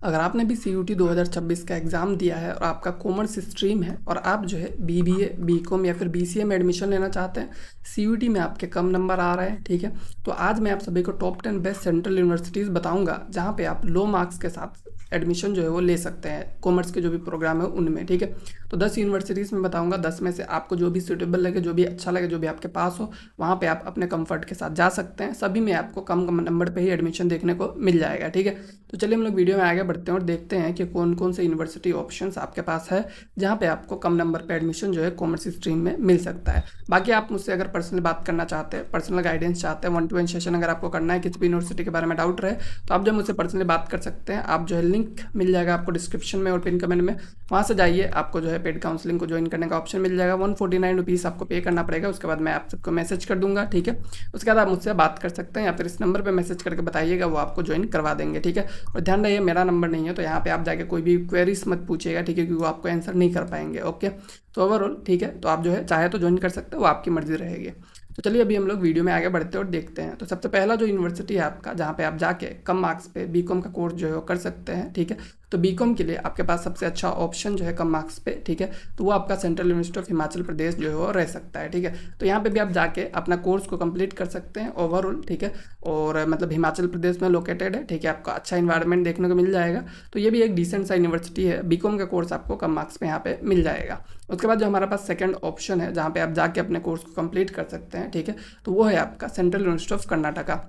अगर आपने भी CUT 2026 का एग्ज़ाम दिया है और आपका कॉमर्स स्ट्रीम है और आप जो है BBA, BCom या फिर BCA में एडमिशन लेना चाहते हैं, CUT में आपके कम नंबर आ रहे हैं, ठीक है, तो आज मैं आप सभी को टॉप 10 बेस्ट सेंट्रल यूनिवर्सिटीज़ बताऊंगा जहां पे आप लो मार्क्स के साथ एडमिशन जो है वो ले सकते हैं कॉमर्स के जो भी प्रोग्राम है उनमें, ठीक है। तो 10 यूनिवर्सिटीज़ में बताऊंगा, 10 में से आपको जो भी सूटेबल लगे, जो भी अच्छा लगे, जो भी आपके पास हो, वहाँ पे आप अपने कंफर्ट के साथ जा सकते हैं। सभी में आपको कम कम नंबर पे ही एडमिशन देखने को मिल जाएगा, ठीक है। तो चलिए हम लोग वीडियो में आगे बढ़ते हैं और देखते हैं कि कौन कौन से यूनिवर्सिटी ऑप्शंस आपके पास है जहाँ पे आपको कम नंबर पे एडमिशन जो है कॉमर्स स्ट्रीम में मिल सकता है। बाकी आप मुझसे अगर पर्सनल बात करना चाहते हैं, पर्सनल गाइडेंस चाहते हैं, 1-to-1 सेशन अगर आपको करना है, किसी भी यूनिवर्सिटी के बारे में डाउट रहे, तो आप जो मुझसे पर्सनली बात कर सकते हैं। आप जो है लिंक मिल जाएगा आपको डिस्क्रिप्शन में और पिन कमेंट में, वहाँ से जाइए, आपको जो है पेड काउंसलिंग को ज्वाइन करने का ऑप्शन मिल जाएगा। 149 रुपीज़ आपको पे करना पड़ेगा, उसके बाद मैं आप सबको मैसेज कर दूंगा, ठीक है। उसके बाद आप मुझसे बात कर सकते हैं या फिर इस नंबर पर मैसेज करके बताइएगा, वो आपको ज्वाइन करवा देंगे, ठीक है। और ध्यान रहिए मेरा नंबर नहीं है, तो यहाँ पे आप जाके कोई भी क्वेरीज मत पूछिएगा, ठीक है, क्योंकि वो आपको आंसर नहीं कर पाएंगे, ओके। तो ओवरऑल ठीक है, तो आप जो है चाहे तो ज्वाइन कर सकते हो, वो आपकी मर्जी रहेगी। तो चलिए अभी हम लोग वीडियो में आगे बढ़ते हैं और देखते हैं। तो सबसे पहला जो यूनिवर्सिटी है आपका, जहाँ पे आप जाके कम मार्क्स पे बीकॉम का कोर्स जो है वो कर सकते हैं, ठीक है। तो बीकॉम के लिए आपके पास सबसे अच्छा ऑप्शन जो है कम मार्क्स पे, ठीक है, तो वो आपका central university of Himachal Pradesh जो है वो रह सकता है, ठीक है। तो यहाँ पे भी आप जाके अपना कोर्स को कंप्लीट कर सकते हैं ओवरऑल, ठीक है। और मतलब हिमाचल प्रदेश में लोकेटेड है, ठीक है, आपको अच्छा इन्वायरमेंट देखने को मिल जाएगा। तो ये भी एक डिसेंट सा यूनिवर्सिटी है, बीकॉम का कोर्स आपको कम मार्क्स पे यहाँ पे मिल जाएगा। उसके बाद जो हमारे पास सेकंड ऑप्शन है जहाँ पे आप जाके अपने कोर्स को कंप्लीट कर सकते हैं, ठीक है, तो वो है आपका सेंट्रल यूनिवर्सिटी ऑफ कर्नाटका।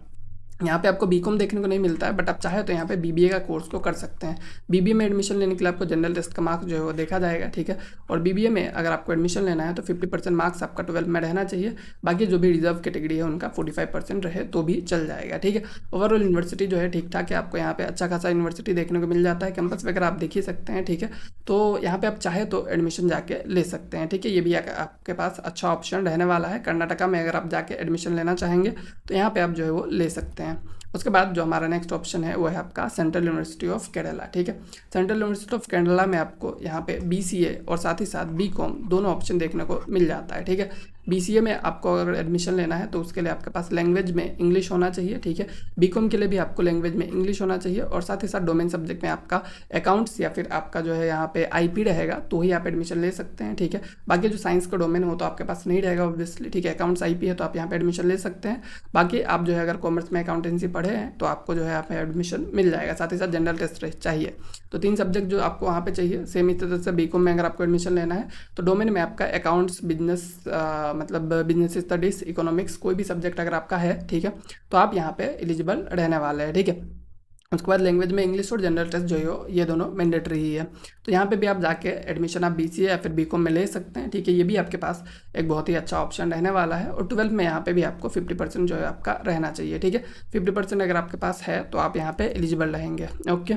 यहाँ पे आपको बीकॉम देखने को नहीं मिलता है, बट आप चाहे तो यहाँ पे बीबीए का कोर्स को कर सकते हैं। बीबीए में एडमिशन लेने के लिए आपको जनरल टेस्ट का मार्क्स जो है वो देखा जाएगा, ठीक है। और बीबीए में अगर आपको एडमिशन लेना है तो 50% मार्क्स आपका 12 में रहना चाहिए, बाकी जो भी रिजर्व कैटेगरी है उनका 45% रहे तो भी चल जाएगा, ठीक है। ओवरऑल यूनिवर्सिटी जो है ठीक ठाक है, आपको यहाँ पे अच्छा खासा यूनिवर्सिटी देखने को मिल जाता है। कैंपस वगैरह आप देख ही सकते हैं, ठीक है। तो यहाँ पे आप चाहे तो एडमिशन जाके ले सकते हैं, ठीक है। ये भी आपके पास अच्छा ऑप्शन रहने वाला है। कर्नाटका में अगर आप जाके एडमिशन लेना चाहेंगे तो यहाँ पे आप जो है वो ले सकते हैं। उसके बाद जो हमारा नेक्स्ट ऑप्शन है वो है आपका सेंट्रल यूनिवर्सिटी ऑफ केरला, ठीक है। सेंट्रल यूनिवर्सिटी ऑफ केरला में आपको यहाँ पे BCA और साथ ही साथ बीकॉम दोनों ऑप्शन देखने को मिल जाता है, ठीक है। BCA में आपको अगर एडमिशन लेना है तो उसके लिए आपके पास लैंग्वेज में इंग्लिश होना चाहिए, ठीक है। बीकॉम के लिए भी आपको लैंग्वेज में इंग्लिश होना चाहिए और साथ ही साथ डोमेन सब्जेक्ट में आपका अकाउंट्स या फिर आपका जो है यहाँ पे IP रहेगा तो ही आप एडमिशन ले सकते हैं, ठीक है। बाकी जो साइंस का डोमेन हो तो आपके पास नहीं रहेगा ऑब्वियसली, ठीक है। अकाउंट्स IP है तो आप यहाँ पे एडमिशन ले सकते हैं। बाकी आप जो है अगर कॉमर्स में अकाउंटेंसी पढ़े हैं तो आपको जो है यहाँ पे एडमिशन मिल जाएगा। साथ ही साथ जनरल टेस्ट चाहिए, तो 3 सब्जेक्ट जो आपको वहाँ पे चाहिए। सेम इस तरह से बीकॉम में अगर आपको एडमिशन लेना है तो डोमेन में आपका अकाउंट्स, बिजनेस मतलब बिजनेस स्टडीज, इकोनॉमिक्स, कोई भी सब्जेक्ट अगर आपका है, ठीक है, तो आप यहाँ पे एलिजिबल रहने वाले हैं, ठीक है। उसके बाद लैंग्वेज में इंग्लिश और जनरल टेस्ट जो है ये दोनों मैंडेटरी ही है। तो यहाँ पे भी आप जाके एडमिशन आप BCA या फिर बीकॉम में ले सकते हैं, ठीक है। ये भी आपके पास एक बहुत ही अच्छा ऑप्शन रहने वाला है। और 12 में यहाँ पे भी आपको 50% जो है आपका रहना चाहिए, ठीक है। 50% अगर आपके पास है तो आप यहाँ पे एलिजिबल रहेंगे, ओके।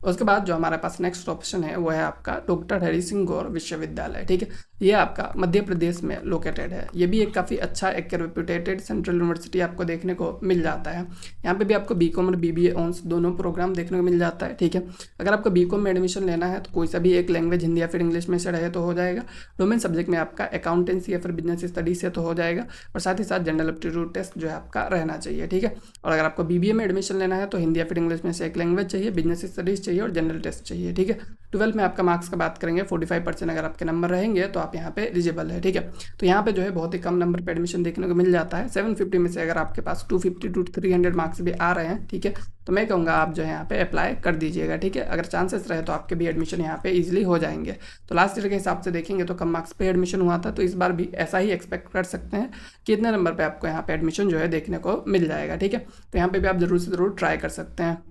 उसके बाद जो हमारे पास नेक्स्ट ऑप्शन है वो है आपका डॉक्टर हरि सिंह गौर विश्वविद्यालय, ठीक है। ये आपका मध्य प्रदेश में लोकेटेड है। ये भी एक काफ़ी अच्छा एक रेप्यूटेटेड सेंट्रल यूनिवर्सिटी आपको देखने को मिल जाता है। यहाँ पे भी आपको बीकॉम और BBA ऑन्स दोनों प्रोग्राम देखने को मिल जाता है, ठीक है। अगर आपको बीकॉम में एडमिशन लेना है तो कोई सा भी एक लैंग्वेज हिंदी या फिर इंग्लिश में से रहे तो हो जाएगा। डोमेन सब्जेक्ट में आपका अकाउंटेंसी या फिर बिजनेस स्टडीज से तो हो जाएगा और साथ ही साथ जनरल एप्टीट्यूड टेस्ट जो है आपका रहना चाहिए, ठीक है। और अगर आपको BBA में एडमिशन लेना है तो हिंदी या फिर इंग्लिश में से एक लैंग्वेज चाहिए, बिजनेस स्टडीज चाहिए और जनरल टेस्ट चाहिए, ठीक है। 12 में आपका मार्क्स का बात करेंगे 45% अगर आपके नंबर रहेंगे तो आप यहाँ पे एलिजिबल है, ठीक है। तो यहाँ पे जो है बहुत ही कम नंबर पे एडमिशन देखने को मिल जाता है। 750 में से अगर आपके पास 250 to 300 मार्क्स भी आ रहे हैं, ठीक है, तो मैं कहूँगा आप जो है यहाँ पे अप्लाई कर दीजिएगा, ठीक है। अगर चांसेस रहे तो आपके भी एडमिशन यहाँ पे इजीली हो जाएंगे। तो लास्ट ईयर के हिसाब से देखेंगे तो कम मार्क्स पे एडमिशन हुआ था, तो इस बार भी ऐसा ही एक्सपेक्ट कर सकते हैं कि इतने नंबर पे आपको यहाँ पे एडमिशन जो है देखने को मिल जाएगा, ठीक है। तो यहाँ पे भी आप जरूर से ज़रूर ट्राई कर सकते हैं।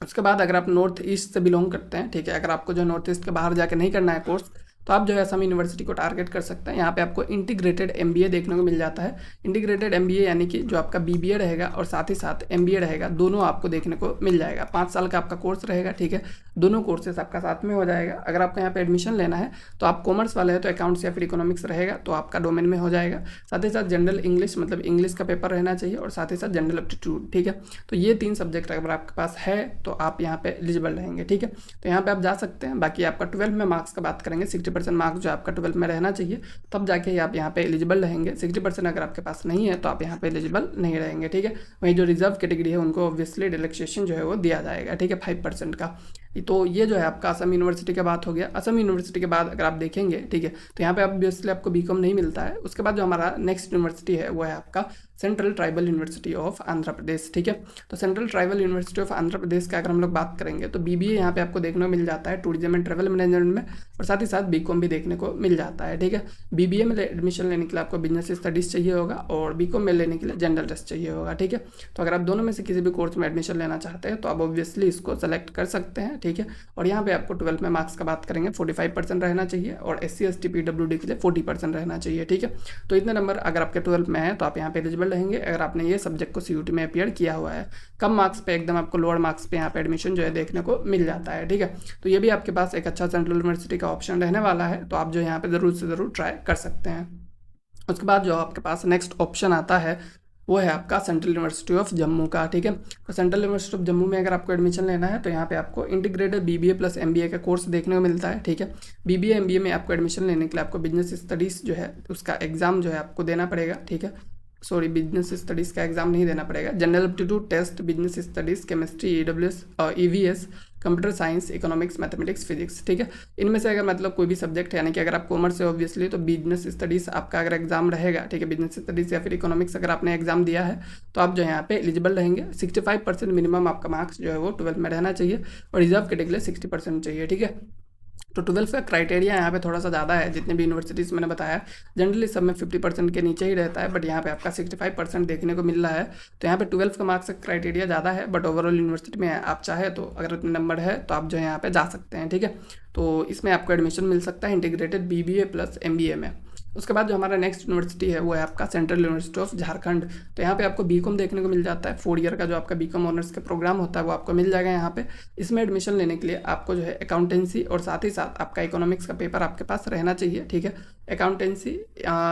उसके बाद अगर आप नॉर्थ ईस्ट से बिलोंग करते हैं, ठीक है, अगर आपको जो नॉर्थ ईस्ट के बाहर जाके नहीं करना है कोर्स, तो आप जो है असम यूनिवर्सिटी को टारगेट कर सकते हैं। यहाँ पे आपको इंटीग्रेटेड MBA देखने को मिल जाता है। इंटीग्रेटेड MBA यानी कि जो आपका BBA रहेगा और साथ ही साथ MBA रहेगा, दोनों आपको देखने को मिल जाएगा। 5 साल का आपका कोर्स रहेगा, ठीक है, दोनों कोर्सेस आपका साथ में हो जाएगा। अगर आपको यहाँ पे एडमिशन लेना है तो आप कॉमर्स वाले हैं तो अकाउंट्स या फिर इकोनॉमिक्स रहेगा तो आपका डोमेन में हो जाएगा। साथ ही साथ जनरल इंग्लिश मतलब इंग्लिश का पेपर रहना चाहिए और साथ ही साथ जनरल एप्टीट्यूड, ठीक है। तो ये 3 सब्जेक्ट अगर आपके पास है तो आप यहाँ पे एलिजिबल रहेंगे, ठीक है। तो यहाँ पे आप जा सकते हैं। बाकी आपका 12 में मार्क्स का बात करेंगे, 60% मार्क्स जो आपका 12 में रहना चाहिए, तब जाके आप यहाँ पे एलिजिबल रहेंगे। 60% अगर आपके पास नहीं है तो आप यहाँ पे एलिजिबल नहीं रहेंगे, ठीक है। वहीं जो रिजर्व कैटेगरी है उनको ऑब्वियसली रिलैक्सेशन जो है वो दिया जाएगा, ठीक है, 5% का। तो ये जो है आपका असम यूनिवर्सिटी की बात हो गया। असम यूनिवर्सिटी के बाद अगर आप देखेंगे, ठीक है, तो यहाँ पे ऑब्वियसली आपको बीकॉम नहीं मिलता है। उसके बाद जो हमारा नेक्स्ट यूनिवर्सिटी है वो है आपका Central Tribal University of Andhra Pradesh, ठीक है। तो Central Tribal University of Andhra Pradesh का अगर हम लोग बात करेंगे तो बीबीए यहाँ पे आपको देखने को मिल जाता है टूरिज्म एंड ट्रैवल मैनेजमेंट में, और साथ ही साथ बीकॉम भी देखने को मिल जाता है, ठीक है। बीबीए में एडमिशन लेने के लिए आपको बिजनेस स्टडीज़ चाहिए होगा और बीकॉम में लेने के लिए जनरल टेस्ट चाहिए होगा, ठीक है। तो अगर आप दोनों में से किसी भी कोर्स में एडमिशन लेना चाहते हैं तो आप ऑब्वियसली इसको सेलेक्ट कर सकते हैं, ठीक है। और यहाँ पे आपको 12 में मार्क्स का बात करेंगे 45% रहना चाहिए और SC ST PWD के लिए 40% रहना चाहिए, ठीक है। तो इतने नंबर अगर आपके 12 में है तो आप यहाँ पे एलिजिबल रहेंगे अगर आपने ये सब्जेक्ट को CUT में अपीयर किया हुआ है। कम मार्क्स पे एकदम आपको लोअर मार्क्स पे यहाँ पे एडमिशन जो है देखने को मिल जाता है, ठीक है। तो ये भी आपके पास एक अच्छा सेंट्रल यूनिवर्सिटी का ऑप्शन रहने वाला है, तो आप जो यहाँ पे ज़रूर से ज़रूर ट्राई कर सकते हैं। उसके बाद जो आपके पास नेक्स्ट ऑप्शन आता है वो है आपका सेंट्रल यूनिवर्सिटी ऑफ जम्मू का, ठीक है। तो सेंट्रल यूनिवर्सिटी ऑफ जम्मू में अगर आपको एडमिशन लेना है तो यहाँ पे आपको इंटीग्रेटेड BBA प्लस MBA का कोर्स देखने को मिलता है, ठीक है। BBA MBA में आपको एडमिशन लेने के लिए आपको बिजनेस स्टडीज़ जो है उसका एग्ज़ाम जो है आपको देना पड़ेगा, ठीक है। सॉरी, बिजनेस स्टडीज़ का एग्जाम नहीं देना पड़ेगा। General aptitude test, business studies, chemistry, EWS और EVS, computer science, economics, mathematics, physics, ठीक है। इनमें से अगर मतलब कोई भी सब्जेक्ट है, यानी कि अगर आप कॉमर्स है ऑब्वियसली तो बिजनेस स्टडीज़ आपका अगर एग्जाम रहेगा, ठीक है। बिजनेस स्टडीज़ या फिर इकोनॉमिक्स अगर आपने एग्जाम दिया है तो आप जो यहाँ पे एलिजिबल रहेंगे। 65% मिनिमम आपका मार्क्स जो है वो 12 में रहना चाहिए और रिजर्व कैटेगरी 60% चाहिए, ठीक है। तो 12 का क्राइटेरिया यहाँ पे थोड़ा सा ज़्यादा है, जितने भी यूनिवर्सिटीज़ मैंने बताया जनरली सब में 50% के नीचे ही रहता है, बट यहाँ पे आपका 65% देखने को मिल रहा है। तो यहाँ पे 12 का मार्क्स का क्राइटेरिया ज़्यादा है, बट ओवरऑल यूनिवर्सिटी में आप चाहे तो अगर उतने नंबर है तो आप जो है यहाँ पे जा सकते हैं, ठीक है। तो इसमें आपको एडमिशन मिल सकता है इंटीग्रेटेड BBA प्लस MBA में। उसके बाद जो हमारा नेक्स्ट यूनिवर्सिटी है वो है आपका सेंट्रल यूनिवर्सिटी ऑफ झारखंड। तो यहाँ पे आपको बीकॉम देखने को मिल जाता है। 4 ईयर का जो आपका बीकॉम ऑनर्स का प्रोग्राम होता है वो आपको मिल जाएगा यहाँ पे। इसमें एडमिशन लेने के लिए आपको जो है अकाउंटेंसी और साथ ही साथ आपका इकोनॉमिक्स का पेपर आपके पास रहना चाहिए, ठीक है। अकाउंटेंसी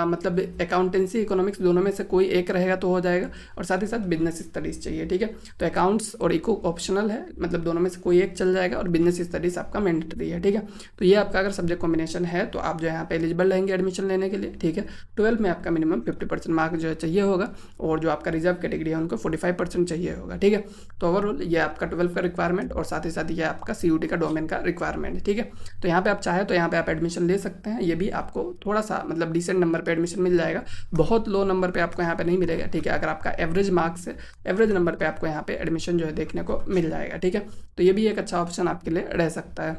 मतलब अकाउंटेंसी इकोनॉमिक्स दोनों में से कोई एक रहेगा तो हो जाएगा, और साथ ही साथ बिजनेस स्टडीज़ चाहिए, ठीक है। तो अकाउंट्स और इको ऑप्शनल है, मतलब दोनों में से कोई एक चल जाएगा और बिजनेस स्टडीज़ आपका मैंडेटरी है, ठीक है। तो ये आपका अगर सब्जेक्ट कॉम्बिनेशन है तो आप जो है यहाँ पे एलिजिबल रहेंगे एडमिशन लेने के लिए, ठीक है। 12 में आपका मिनिमम 50% मार्क जो है चाहिए होगा और जो आपका रिजर्व कैटेगरी है उनको 45% चाहिए होगा, ठीक है। तो ओवरऑल ये आपका 12 का रिक्वायरमेंट और साथ ही साथ ये आपका CUT का डोमेन का रिक्वायरमेंट है, ठीक है। तो यहाँ पे आप चाहे तो यहाँ पे आप एडमिशन ले सकते हैं। ये भी आपको थोड़ा सा मतलब डिसेंट नंबर पे एडमिशन मिल जाएगा, बहुत लो नंबर पे आपको यहाँ पे नहीं मिलेगा, ठीक है। अगर आपका एवरेज मार्क्स है, एवरेज नंबर पे आपको यहाँ पे एडमिशन जो है देखने को मिल जाएगा, ठीक है। तो ये भी एक अच्छा ऑप्शन आपके लिए रह सकता है।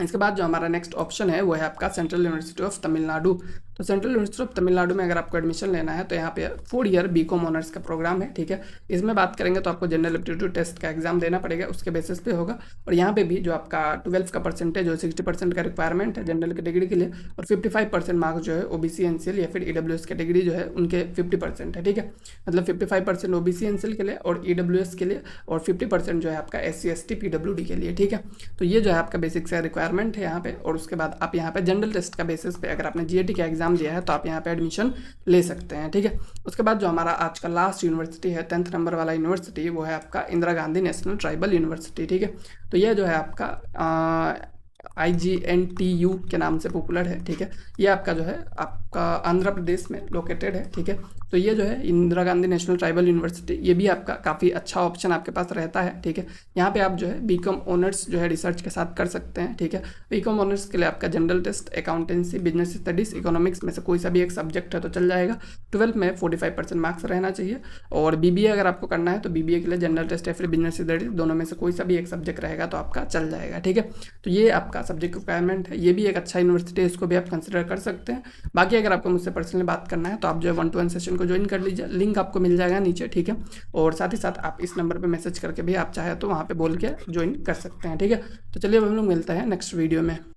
इसके बाद जो हमारा नेक्स्ट ऑप्शन है वो है आपका सेंट्रल यूनिवर्सिटी ऑफ तमिलनाडु। तो सेंट्रल यूनिवर्सिटी ऑफ तमिलनाडु में अगर आपको एडमिशन लेना है तो यहाँ पे 4 ईयर बीकॉम ऑनर्स का प्रोग्राम है, ठीक है। इसमें बात करेंगे तो आपको जनरल एप्टीट्यूड टेस्ट का एग्जाम देना पड़ेगा, उसके बेसिस पे होगा। और यहाँ पे भी जो आपका 12 का परसेंटेज जो 60% का रिक्वायरमेंट है जनरल कैटेगरी के लिए, और 55% मार्क्स जो है OBC NCL या फिर EWS कैटेगरी जो है उनके 50% है, ठीक है। मतलब 55% OBC NCL के लिए और EWS के लिए, और 50% जो है आपका SC ST PWD के लिए, ठीक है। तो ये जो है आपका बेसिक सा रिक्वायरमेंट है यहाँ पे। और उसके बाद आप यहाँ पे जनरल टेस्ट का बेसिस पे अगर आपने GAT का एग्जाम दिया है तो आप यहाँ पे एडमिशन ले सकते हैं, ठीक है। उसके बाद जो हमारा आज का लास्ट यूनिवर्सिटी है 10th नंबर वाला यूनिवर्सिटी वो है आपका Indira Gandhi national tribal university, ठीक है। तो यह जो है आपका IGNTU के नाम से पॉपुलर है, ठीक है। ये आपका जो है आपका आंध्र प्रदेश में लोकेटेड है, ठीक है। तो ये जो है Indira Gandhi national tribal university, ये भी आपका काफ़ी अच्छा ऑप्शन आपके पास रहता है, ठीक है। यहाँ पे आप जो है बीकॉम ऑनर्स जो है रिसर्च के साथ कर सकते हैं, ठीक है। बीकॉम ऑनर्स के लिए आपका general test, accountancy, business studies, economics में से कोई सा भी एक सब्जेक्ट है तो चल जाएगा। 12 में 45% मार्क्स रहना चाहिए। और BBA अगर आपको करना है तो BBA के लिए जनरल टेस्ट या फिर बिजनेस स्टडीज दोनों में से कोई सा भी एक सब्जेक्ट रहेगा तो आपका चल जाएगा, ठीक है। तो ये आपका सब्जेक्ट रिक्वायरमेंट है। ये भी एक अच्छा यूनिवर्सिटी है, इसको भी आप कंसिडर कर सकते हैं। बाकी अगर आपको मुझसे पर्सनली बात करना है तो आप जो है 1-to-1 सेशन को ज्वाइन कर लीजिए, लिंक आपको मिल जाएगा नीचे, ठीक है। और साथ ही साथ आप इस नंबर पे मैसेज करके भी आप चाहे तो वहाँ पे बोल के ज्वाइन कर सकते हैं, ठीक है। तो चलिए अब हम लोग मिलते हैं नेक्स्ट वीडियो में।